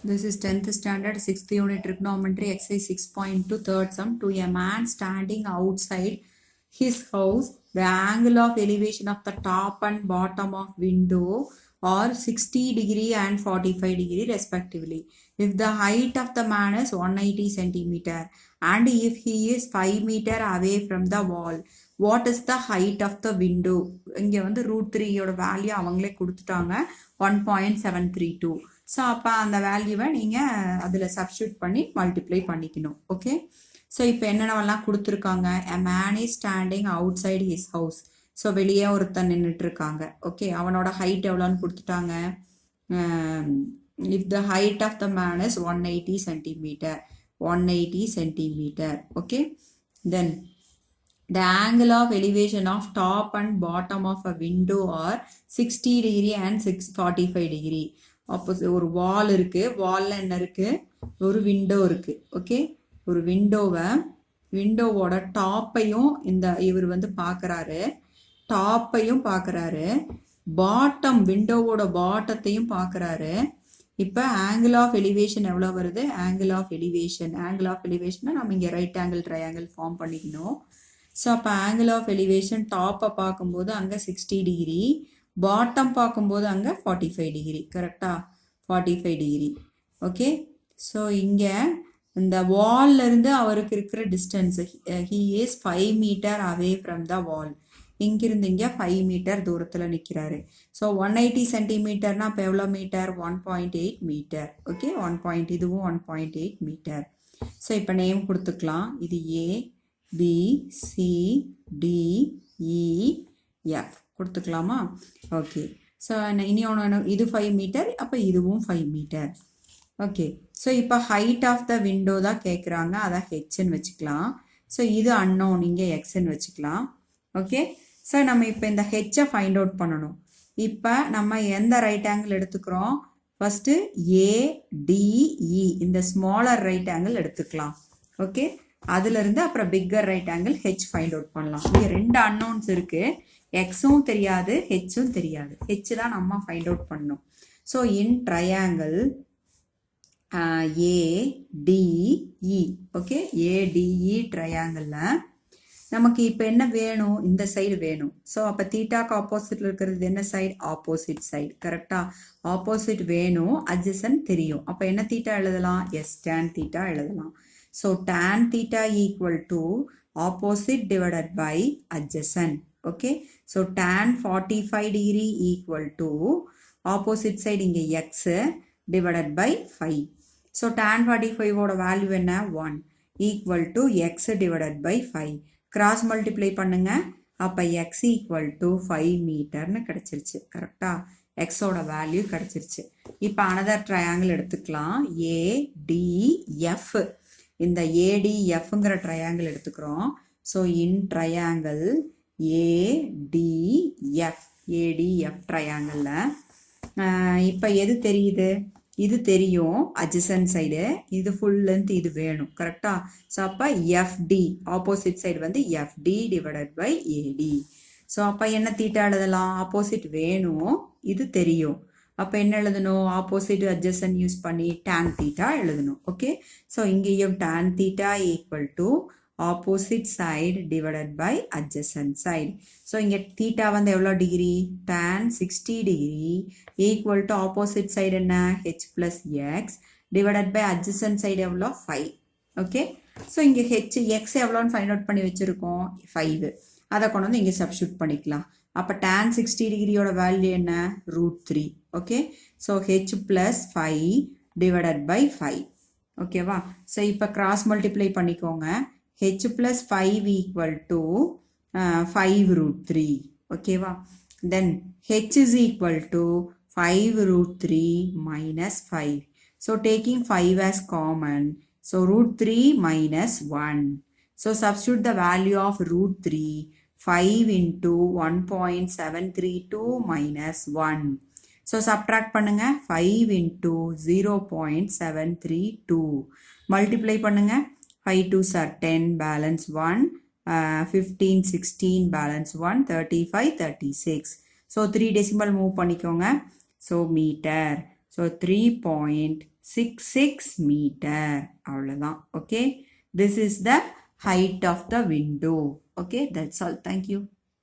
This is 10th standard 6th unit trigonometry exercise 6.2 third sum. To a man standing outside his house, the angle of elevation of the top and bottom of window are 60 degree and 45 degree respectively. If the height of the man is 180 centimeter and if he is 5 meter away from the wall, what is the height of the window? இங்கே வந்து √3 யோட value அவங்களே கொடுத்துட்டாங்க 1.732. So அப்போ அந்த வேல்யூவை நீங்கள் அதில் சப்ஸ்டியூட் பண்ணி மல்டிப்ளை பண்ணிக்கணும். ஓகே, ஸோ இப்போ என்னென்னவெல்லாம் கொடுத்துருக்காங்க? a man is standing outside his house. So வெளியே ஒருத்தன் நின்றுட்டு இருக்காங்க. ஓகே, அவனோட ஹைட் எவ்வளோன்னு கொடுத்துட்டாங்க. if the height of the man is 180 centimeter, 180 centimeter. Okay, then the angle of elevation of top and bottom of a window are 60 degree and 45 degree. Opposite ஒரு வால் இருக்குது, வாலில் என்ன இருக்குது? ஒரு விண்டோ இருக்குது. ஓகே, ஒரு விண்டோவோட டாப்பையும் இவர் வந்து பார்க்குறாரு, டாப்பையும் பார்க்குறாரு, பாட்டம் விண்டோவோட பாட்டத்தையும் பார்க்குறாரு. இப்போ ஆங்கிள் ஆஃப் எலிவேஷன் எவ்வளோ வருது? ஆங்கிள் ஆஃப் எலிவேஷனை நம்ம இங்கே ரைட் ஆங்கிள் ட்ரையாங்கிள் ஃபார்ம் பண்ணிக்கணும். ஸோ அப்போ ஆங்கிள் ஆஃப் எலிவேஷன் டாப்பை பார்க்கும்போது அங்கே 60 டிகிரி, பாட்டம் பார்க்கும்போது அங்கே 45 டிகிரி. கரெக்டாக 45 டிகிரி. ஓகே, ஸோ இங்கே இந்த வால்லேருந்து அவருக்கு இருக்கிற distance he is 5 metre away from the wall. இங்கிருந்து இங்கே 5 மீட்டர் தூரத்தில் நிற்கிறாரு. ஸோ 180 சென்டிமீட்டர்னா இப்போ எவ்வளோ மீட்டர்? 1.8 மீட்டர். ஓகே, இதுவும் 1.8 மீட்டர். ஸோ இப்போ நேம் கொடுத்துக்கலாம். இது A B C D E F கொடுத்துக்கலாமா? ஓகே, ஸோ இனி ஒன்று, இது 5 மீட்டர், அப்போ இதுவும் 5 மீட்டர். ஓகே, ஸோ இப்போ ஹைட் ஆஃப் த விண்டோ தான் கேட்குறாங்க, அதான் ஹெச்ன்னு வச்சுக்கலாம். ஸோ இது அன்னோன், இங்கே எக்ஸ்ன்னு வச்சுக்கலாம். ஓகே, ஸோ நம்ம இப்போ இந்த ஹெச்சை ஃபைண்ட் அவுட் பண்ணணும். இப்போ நம்ம எந்த ரைட் ஆங்கிள் எடுத்துக்கிறோம்? ஃபஸ்ட்டு ஏடிஇ இந்த ஸ்மாலர் ரைட் ஆங்கிள் எடுத்துக்கலாம். ஓகே, அதுலேருந்து அப்புறம் bigger right angle H find out பண்ணலாம். இங்கே 2 அன்னோன்ஸ் இருக்குது, எக்ஸும் தெரியாது ஹெச்சும் தெரியாது. ஹெச் தான் நம்ம ஃபைண்ட் அவுட் பண்ணணும். So in triangle ADE, okay, ADE ட்ரையாங்கிளில் நமக்கு இப்போ என்ன வேணும்? இந்த சைடு வேணும். ஸோ அப்போ தீட்டாக்கு ஆப்போசிட்டில் இருக்கிறது என்ன சைடு? Opposite side. கரெக்டாக ஆப்போசிட் வேணும், அட்ஜசன்ட் தெரியும். அப்போ என்ன தீட்டா எழுதலாம்? எஸ் tan தீட்டா எழுதலாம். So tan theta equal to opposite divided by adjacent. Okay, so tan 45 degree equal to opposite side இங்கே x divided by 5. So tan 45 ஓட value என்ன? 1 equal to x divided by 5. Cross multiply பண்ணுங்க, அப்போ x equal to 5 மீட்டர்னு கிடச்சிருச்சு. கரெக்டாக எக்ஸோட value கிடச்சிருச்சு. இப்போ அனதர் ட்ரையாங்கிள் எடுத்துக்கலாம். ஏடிஎஃப், இந்த ஏடிஎஃப்ங்கிற ட்ரையாங்கிள் எடுத்துக்கிறோம். ஸோ இன் ட்ரையாங்கிள் ஏடிஎஃப் ட்ரையாங்கிளில் இப்போ எது தெரியுது? இது தெரியும், அட்ஜசன்ட் சைடு. இது ஃபுல் லென்த் இது வேணும். கரெக்டாக? ஸோ அப்போ எஃப்டி ஆப்போசிட் சைடு வந்து FT divided by AD. So அப்போ என்ன தீட்டா எழுதலாம்? ஆப்போசிட் வேணும், இது தெரியும். அப்போ என்ன எழுதணும்? ஆப்போசிட் அட்ஜசன்ட் யூஸ் பண்ணி tan தீட்டா எழுதணும். ஓகே, ஸோ இங்கேயும் tan theta equal to opposite side divided by adjacent side. So இங்கே தீட்டா வந்து எவ்வளோ degree? tan 60 degree equal to opposite side என்ன? H plus x divided by adjacent side எவ்வளோ? 5. Okay, so இங்கே h x எவ்வளோன்னு find out பண்ணி வச்சுருக்கோம்? 5. அதை கொண்டு வந்து இங்கே சப்ஸ்டியூட் பண்ணிக்கலாம். அப்போ tan 60 டிகிரியோட வேல்யூ என்ன? √3. Okay, so H plus 5 divided by 5. ஓகேவா? ஸோ இப்போ கிராஸ் மல்டிப்ளை பண்ணிக்கோங்க. H plus 5 equal to 5√3. ஓகேவா? Then H is equal to 5√3 minus 5. So taking 5 as common, so √3 minus 1. So substitute the value of √3. 5 into 1.732 minus 1. So subtract பண்ணுங்க. 5 into 0.732. Multiply பண்ணுங்க. 5 2s are 10, balance 1. 15, 16, balance 1. 35, 36. So 3 decimal move பண்ணிக்கோங்க. So meter. So 3.66 meter அவ்வளோதான். Okay, this is the height of the window. Okay, that's all. Thank you.